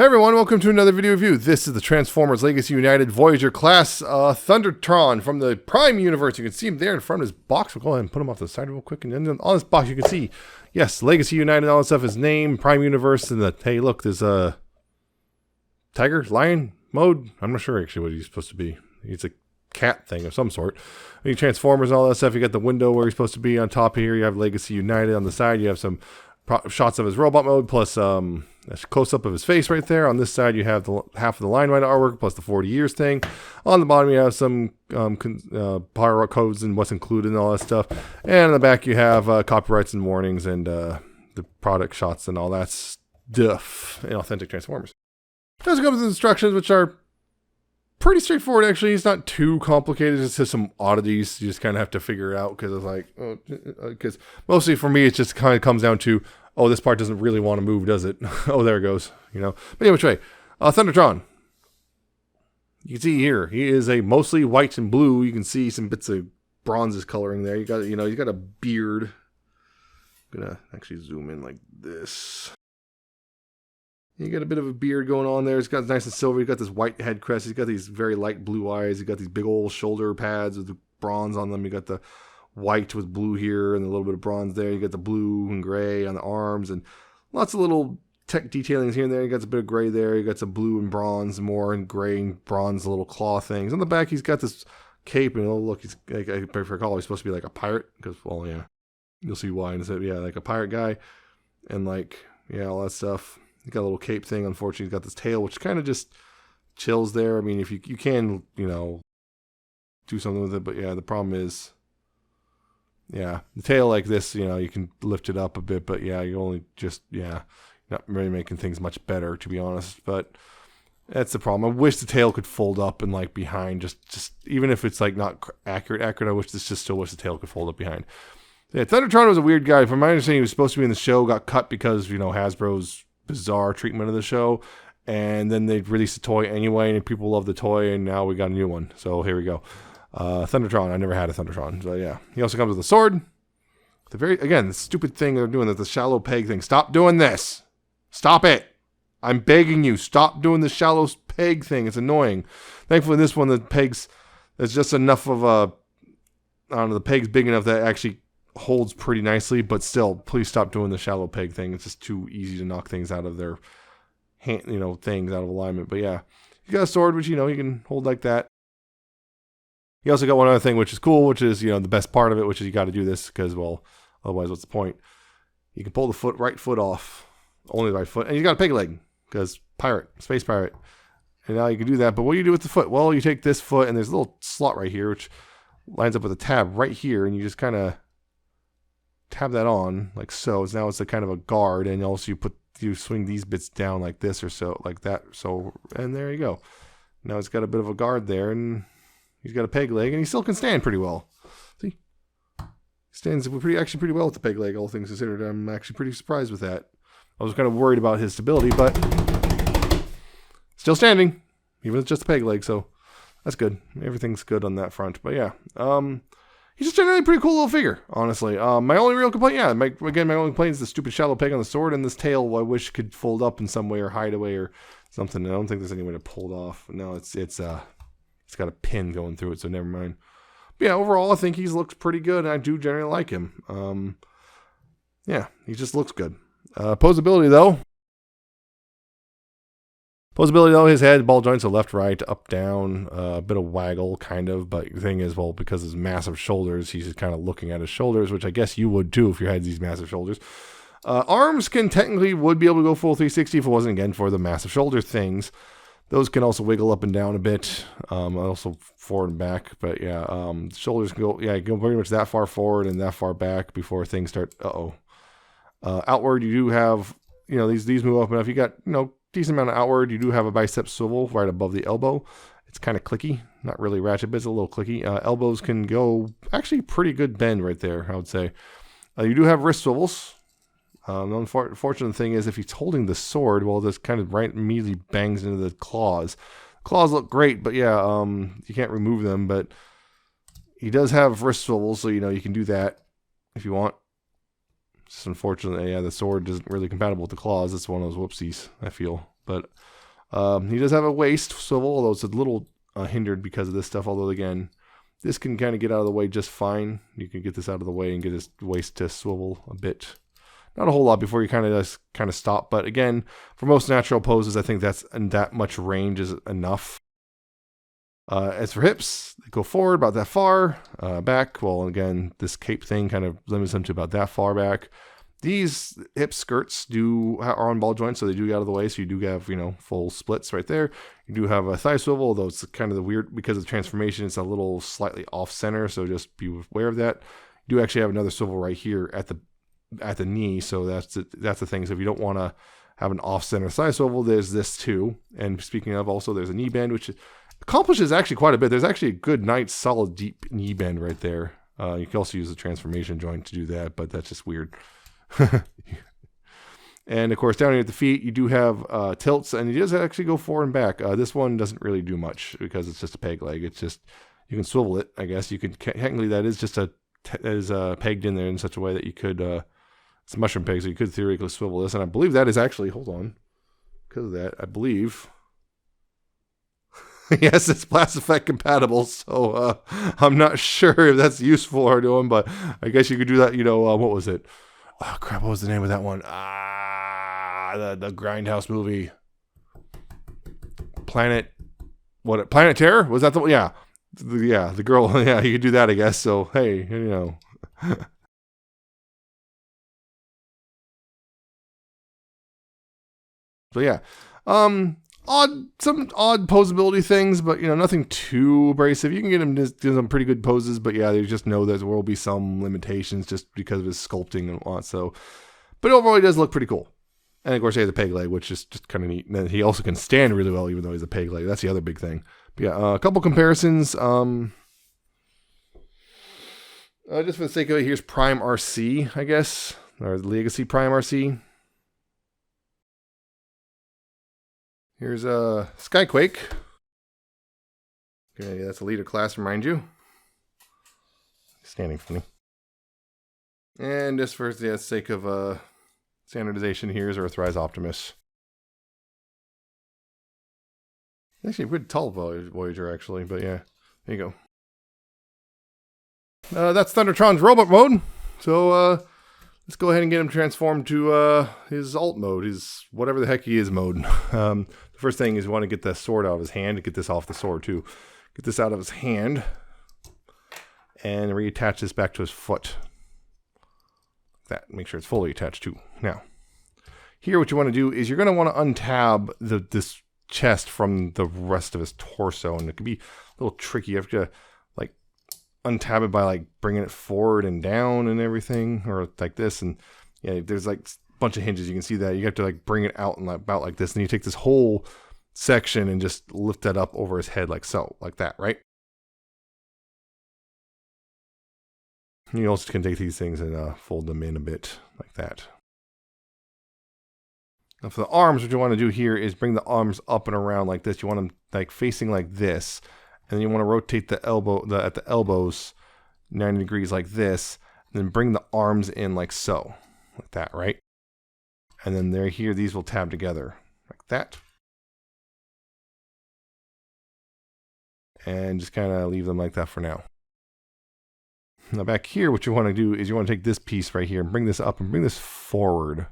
Hey everyone, welcome to another video review. This is the Transformers Legacy United Voyager class Thundertron from the Prime universe. You can see him there in front of his box. We'll go ahead and put him off the side real quick. And then on this box you can see, yes, Legacy United, all that stuff, his name, Prime universe, and the, hey look, there's a tiger, lion mode. I'm not sure actually what he's supposed to be. He's a cat thing of some sort. You Transformers and all that stuff. You got the window where he's supposed to be on top here. You have Legacy United on the side. You have some shots of his robot mode, plus a close-up of his face right there. On this side, you have the half of the line ride artwork, plus the 40 years thing. On the bottom, you have some power codes and what's included and all that stuff. And on the back, you have copyrights and warnings and the product shots and all that stuff in authentic Transformers. It does come with instructions, which are pretty straightforward, actually. It's not too complicated. It's just some oddities you just kind of have to figure out, because it's like, because mostly for me, it just kind of comes down to, oh, this part doesn't really want to move, does it? Oh, there it goes, you know. But anyway, which way? Thundertron. You can see here, he is a mostly white and blue. You can see some bits of bronzes coloring there. You got, you know, he's got a beard. I'm gonna actually zoom in like this. You got a bit of a beard going on there. He's got nice and silver. He's got this white head crest. He's got these very light blue eyes. He's got these big old shoulder pads with the bronze on them. You got the white with blue here and a little bit of bronze there. You got the blue and gray on the arms and lots of little tech detailings here and there. You got a bit of gray there. You got some blue and bronze more, and gray and bronze little claw things. On the back, he's got this cape, and oh look, he's like, I recall, he's supposed to be like a pirate, because, well, yeah, you'll see why in a second. Yeah, like a pirate guy, and like, yeah, all that stuff. He's got a little cape thing. Unfortunately, he's got this tail, which kind of just chills there. I mean, if you can, you know, do something with it, but yeah, the problem is, yeah, the tail like this, you know, you can lift it up a bit, but yeah, you only just, yeah, not really making things much better, to be honest. But that's the problem. I wish the tail could fold up and like behind, just even if it's like not accurate. I wish still wish the tail could fold up behind. Yeah, Thundertron was a weird guy. From my understanding, he was supposed to be in the show, got cut because, you know, Hasbro's bizarre treatment of the show, and then they released a toy anyway, and people love the toy, and now we got a new one. So here we go. Thundertron. I never had a Thundertron, so yeah. He also comes with a sword. The stupid thing they're doing, the shallow peg thing. Stop doing this. Stop it. I'm begging you. Stop doing the shallow peg thing. It's annoying. Thankfully, this one, the pegs, there's just enough of a, I don't know, the peg's big enough that it actually holds pretty nicely, but still, please stop doing the shallow peg thing. It's just too easy to knock things out of their hand, you know, things out of alignment. But yeah, you got a sword, which, you know, you can hold like that. You also got one other thing, which is cool, which is, you know, the best part of it, which is you got to do this because, well, otherwise, what's the point? You can pull the right foot off, only the right foot, and you got a peg leg because pirate, space pirate. And now you can do that. But what do you do with the foot? Well, you take this foot, and there's a little slot right here, which lines up with a tab right here, and you just kind of tab that on like so. Now it's a kind of a guard, and also you swing these bits down like this or so, like that. So, and there you go. Now it's got a bit of a guard there, and he's got a peg leg, and he still can stand pretty well. See, he stands actually pretty well with the peg leg, all things considered. I'm actually pretty surprised with that. I was kind of worried about his stability, but still standing, even with just a peg leg. So that's good. Everything's good on that front. But yeah, he's just generally a pretty cool little figure, honestly. My only real complaint, yeah, my only complaint is the stupid shallow peg on the sword, and this tail I wish could fold up in some way or hide away or something. I don't think there's any way to pull it off. No, it's got a pin going through it, so never mind. But yeah, overall, I think he looks pretty good, and I do generally like him. Yeah, he just looks good. Posability, though, his head, ball joints are left, right, up, down, a bit of waggle, kind of. But the thing is, well, because of his massive shoulders, he's just kind of looking at his shoulders, which I guess you would too if you had these massive shoulders. Arms would be able to go full 360 if it wasn't, again, for the massive shoulder things. Those can also wiggle up and down a bit, also forward and back. But yeah, shoulders can go pretty much that far forward and that far back before things start. Outward, you do have, you know, these move up enough. You got, you know, decent amount of outward. You do have a bicep swivel right above the elbow. It's kind of clicky, not really ratchet, but it's a little clicky. Elbows can go actually pretty good bend right there, I would say. You do have wrist swivels. The unfortunate thing is if he's holding the sword, well, this kind of right immediately bangs into the claws. Claws look great, but yeah, you can't remove them. But he does have wrist swivels, so you know you can do that if you want. Just unfortunately, yeah, the sword isn't really compatible with the claws. It's one of those whoopsies, I feel. But he does have a waist swivel, although it's a little hindered because of this stuff. Although again, this can kind of get out of the way just fine. You can get this out of the way and get his waist to swivel a bit. Not a whole lot before you kind of stop. But again, for most natural poses, I think that's that much range is enough. As for hips, they go forward about that far, back. Well, again, this cape thing kind of limits them to about that far back. These hip skirts are on ball joints, so they do get out of the way. So you do have, full splits right there. You do have a thigh swivel, although it's kind of the weird, because of the transformation, it's a little slightly off center. So just be aware of that. You do actually have another swivel right here at the knee. So that's the thing. So if you don't want to have an off center thigh swivel, there's this too. And speaking of, also there's a knee bend, which accomplishes actually quite a bit. There's actually a good, nice, solid, deep knee bend right there. You can also use the transformation joint to do that, but that's just weird. And of course, down here at the feet, you do have tilts, and it does actually go forward and back. This one doesn't really do much because it's just a peg leg. It's just, you can swivel it, I guess. You can, technically, that is just pegged in there in such a way that you could, it's a mushroom peg, so you could theoretically swivel this. And I believe that is actually, hold on, because of that, I believe, yes, it's blast effect compatible, so I'm not sure if that's useful or doing, but I guess you could do that, what was it? Oh, crap, what was the name of that one? The Grindhouse movie. Planet Terror? Was that the one? Yeah. The girl, yeah, you could do that, I guess, so, hey, So, yeah. Some odd posability things, but nothing too abrasive. You can get him to do some pretty good poses, but yeah, they just know there will be some limitations just because of his sculpting and whatnot. So, but overall, he does look pretty cool. And of course, he has a peg leg, which is just kind of neat. And then he also can stand really well, even though he's a peg leg. That's the other big thing. But yeah, a couple comparisons. Just for the sake of it, here's Prime RC, I guess, or Legacy Prime RC. Here's a Skyquake. Okay, that's a leader class, remind you. Standing funny. And just for the sake of standardization, here's Earthrise Optimus. Actually, a good tall Voyager, actually, but yeah, there you go. That's Thundertron's robot mode. So let's go ahead and get him transformed to his alt mode, his whatever the heck he is mode. The first thing is you want to get the sword out of his hand, to get this off the sword too. Get this out of his hand and reattach this back to his foot. Like that. Make sure it's fully attached too. Now, here what you want to do is you're going to want to untab this chest from the rest of his torso, and it can be a little tricky. You have to like untab it by like bringing it forward and down and everything, or like this. And yeah, there's like bunch of hinges. You can see that you have to like bring it out and about like this, and you take this whole section and just lift that up over his head like so, like that, right? You also can take these things and fold them in a bit like that. Now for the arms, what you want to do here is bring the arms up and around like this. You want them like facing like this, and then you want to rotate the at the elbows 90 degrees like this, and then bring the arms in like so, like that, right? And then there, here, these will tab together like that. And just kind of leave them like that for now. Now back here, what you want to do is you want to take this piece right here and bring this up and bring this forward.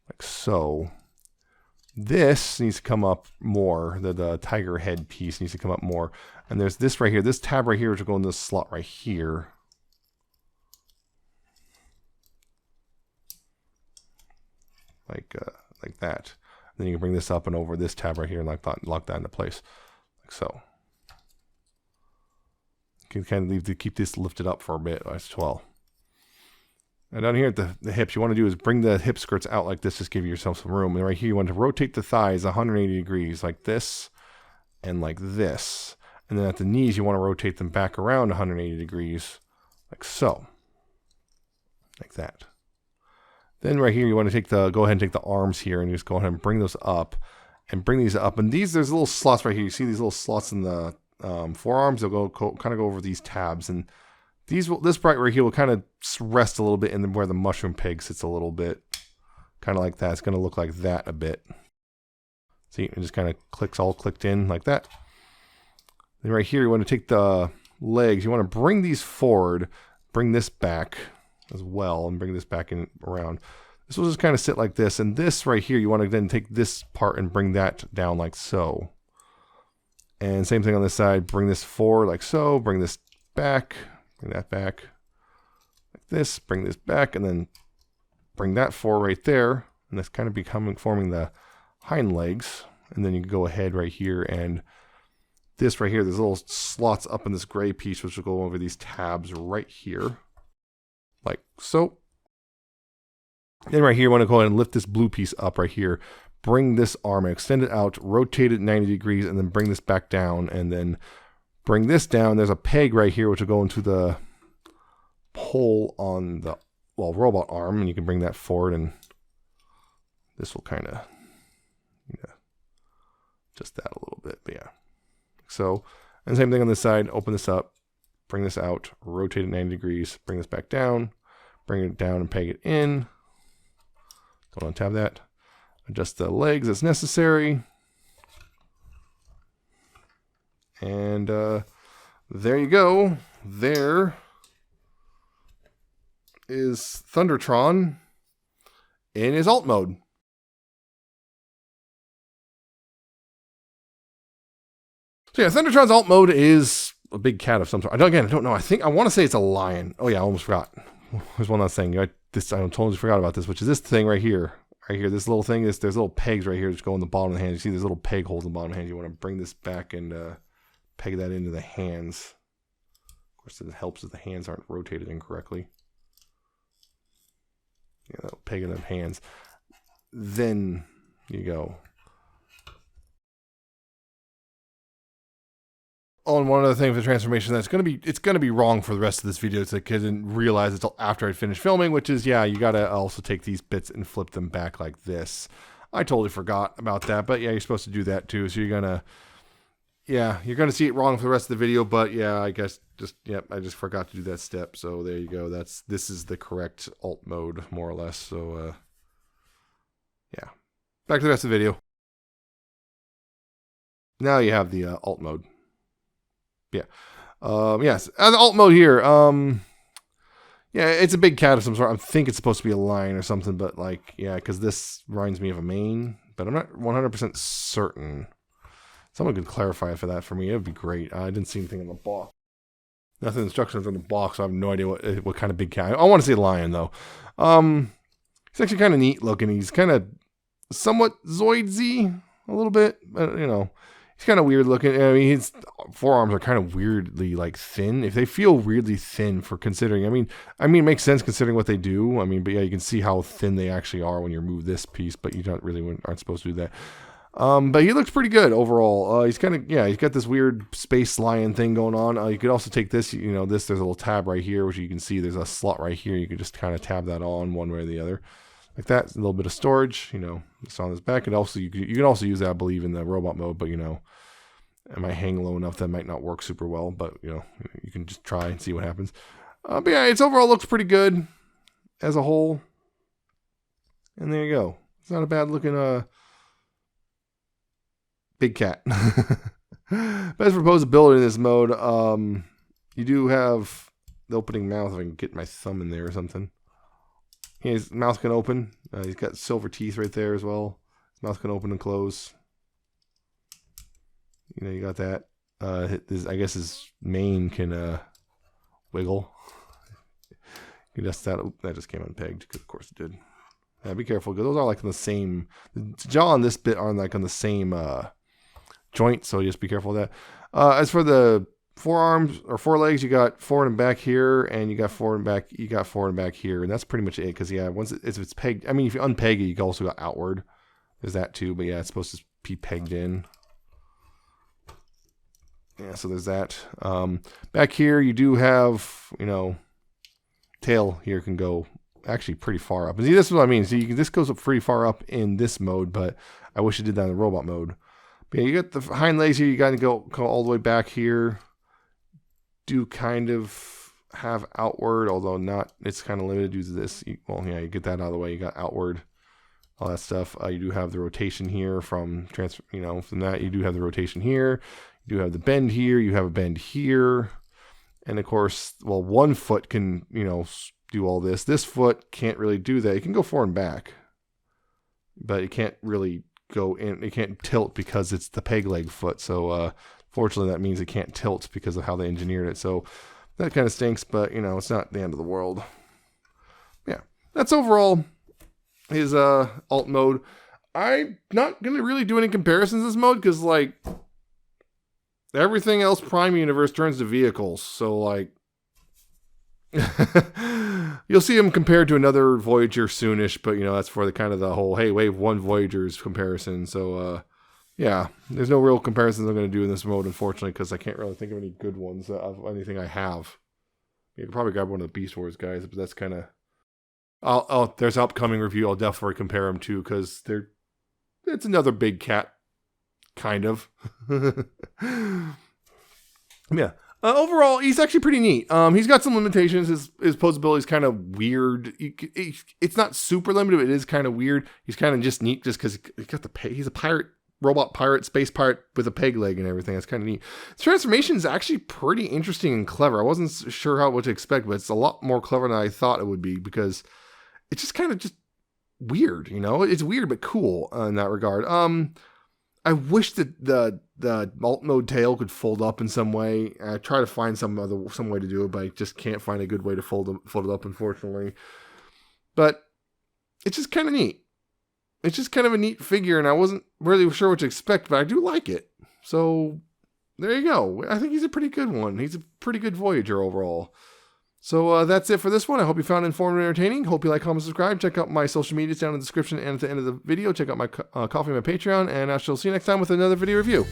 Like so. This needs to come up more. The tiger head piece needs to come up more. And there's this right here. This tab right here, which will go in this slot right here. Like that. And then you can bring this up and over this tab right here and lock that into place. Like so. You can kind of keep this lifted up for a bit as well. And down here at the hips, you want to do is bring the hip skirts out like this, just give yourself some room. And right here, you want to rotate the thighs 180 degrees like this and like this. And then at the knees, you want to rotate them back around 180 degrees like so. Like that. Then right here, you want to go ahead and take the arms here and just go ahead and bring those up and bring these up. And there's little slots right here. You see these little slots in the forearms. They'll kind of go over these tabs, and this part right here will kind of rest a little bit in where the mushroom peg sits a little bit, kind of like that. It's going to look like that a bit. See, it just kind of clicks all clicked in like that. Then right here, you want to take the legs. You want to bring these forward, bring this back as well, and bring this back in around. This will just kind of sit like this. And this right here, you want to then take this part and bring that down like so. And same thing on this side. Bring this forward like so. Bring this back. Bring that back like this. Bring this back, and then bring that forward right there. And that's kind of forming the hind legs. And then you can go ahead right here, and this right here, there's little slots up in this gray piece, which will go over these tabs right here, like so. Then right here, you want to go ahead and lift this blue piece up right here. Bring this arm and extend it out, rotate it 90 degrees, and then bring this back down, and then bring this down. There's a peg right here, which will go into the hole on the, well, robot arm, and you can bring that forward, and this will kind of, just that a little bit, but yeah. So, and same thing on this side, open this up, bring this out, rotate it 90 degrees, bring this back down, bring it down and peg it in. Don't untab that. Adjust the legs as necessary. And there you go. There is Thundertron in his alt mode. So yeah, Thundertron's alt mode is a big cat of some sort. Again, I don't know. I want to say it's a lion. Oh yeah, I almost forgot. There's one last thing. I totally forgot about this, which is this thing right here. Right here, this little thing is, there's little pegs right here that go in the bottom of the hand. You see there's little peg holes in the bottom of the hand. You want to bring this back and peg that into the hands. Of course, it helps if the hands aren't rotated incorrectly. Yeah, that'll peg in the hands. Then you go. Oh, and one other thing for the transformation, it's gonna be wrong for the rest of this video. It's like I didn't realize it until after I finished filming, which is, yeah, you gotta also take these bits and flip them back like this. I totally forgot about that, but yeah, you're supposed to do that too. So you're gonna see it wrong for the rest of the video, but yeah, I guess I just forgot to do that step. So there you go. This is the correct alt mode, more or less. So yeah, back to the rest of the video. Now you have the alt mode. Yeah. Yes. The alt mode here. Yeah, it's a big cat of some sort. I think it's supposed to be a lion or something, but like, yeah, because this reminds me of a mane, but I'm not 100% certain. Someone could clarify for that for me. It would be great. I didn't see anything in the box. Nothing instructions in the box, so I have no idea what kind of big cat. I want to see a lion though. He's actually kind of neat looking. He's kind of somewhat Zoidsy a little bit, but he's kind of weird looking. I mean, his forearms are kind of weirdly like thin. If they feel weirdly thin for considering, I mean, it makes sense considering what they do. I mean, but yeah, you can see how thin they actually are when you remove this piece, but you aren't supposed to do that. But he looks pretty good overall. He's kind of, he's got this weird space lion thing going on. You could also take this, there's a little tab right here, which you can see there's a slot right here. You can just kind of tab that on one way or the other. Like that, a little bit of storage, it's on his back. And also, you can also use that, I believe, in the robot mode, but it might hang low enough that might not work super well, but you can just try and see what happens. But yeah, it's overall looks pretty good as a whole. And there you go. It's not a bad looking big cat. But as for posability in this mode, you do have the opening mouth. If I can get my thumb in there or something. Yeah, his mouth can open. He's got silver teeth right there as well. His mouth can open and close. You got that. I guess his mane can wiggle. You just that just came unpegged, because of course it did. Yeah, be careful, because those are like in the same. The jaw and this bit are like on the same joint, so just be careful of that. As for the forearms or forelegs, you got forward and back here, and you got forward and back. You got forward and back here, and that's pretty much it. Because yeah, once if it's pegged, I mean, if you unpeg it, you can also go outward. There's that too, but yeah, it's supposed to be pegged in. Yeah, so there's that. Back here, you do have, tail here can go actually pretty far up. And see, this is what I mean. See, this goes up pretty far up in this mode, but I wish it did that in the robot mode. But yeah, you got the hind legs here. You got to go all the way back here. Do kind of have outward, although not. It's kind of limited due to this. You get that out of the way. You got outward all that stuff. You do have the rotation here from from that. You do have the rotation here. You do have the bend here. You have a bend here. And of course, well, one foot can, do all this. This foot can't really do that. It can go forward and back, but it can't really go in. It can't tilt because it's the peg leg foot. So, fortunately, that means it can't tilt because of how they engineered it. So that kind of stinks, but it's not the end of the world. Yeah, that's overall his alt mode. I'm not gonna really do any comparisons this mode because like everything else Prime Universe turns to vehicles. So like you'll see him compared to another Voyager soonish, but that's for the kind of the whole hey Wave 1 Voyagers comparison. So yeah, there's no real comparisons I'm going to do in this mode, unfortunately, because I can't really think of any good ones of anything I have. You could probably grab one of the Beast Wars guys, but that's kind of... there's an upcoming review I'll definitely compare them to, because it's another big cat, kind of. Yeah. Overall, he's actually pretty neat. He's got some limitations. His posability is kind of weird. It's not super limited, but it is kind of weird. He's kind of just neat just because he's a pirate. Robot pirate, space pirate with a peg leg and everything. That's kind of neat. The transformation is actually pretty interesting and clever. I wasn't sure what to expect, but it's a lot more clever than I thought it would be because it's just kind of just weird, It's weird but cool in that regard. I wish that the alt mode tail could fold up in some way. I try to find some way to do it, but I just can't find a good way to fold it up, unfortunately. But it's just kind of neat. It's just kind of a neat figure, and I wasn't really sure what to expect, but I do like it. So, there you go. I think he's a pretty good one. He's a pretty good Voyager overall. So, that's it for this one. I hope you found it informative and entertaining. Hope you like, comment, subscribe. Check out my social medias down in the description and at the end of the video. Check out my Coffee and my Patreon, and I shall see you next time with another video review.